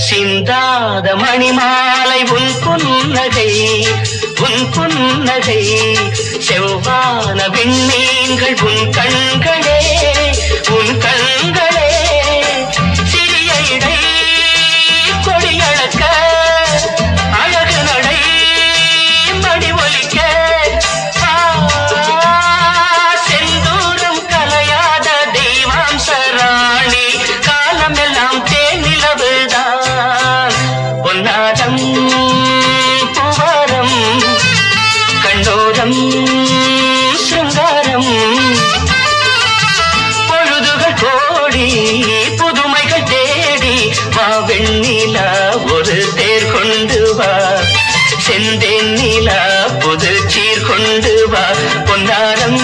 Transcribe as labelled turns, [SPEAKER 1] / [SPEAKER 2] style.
[SPEAKER 1] சிந்தாத மணிமாலை உன் புன்னகை, உன் புன்னகை செவ்வான விண்மீன்கள் உன் கண்களே, உன் கண்களே சிறிய இடை கொடியளக்க அழகு நடை மடி ஒலிக்க செந்தூரம் கலையாத தெய்வாம் சராணி காலமெல்லாம் தேனிலவுதான் பொன்னாரம் பூவாரம் கண்டோரம் சிருங்காரம் பொழுதுகள் கோடி புதுமைகள் தேடி வா வெண்ணிலா ஒரு தேர் கொண்டு வா செந்தேன் நிலா புது சீர் கொண்டு வா பொன்னாரம்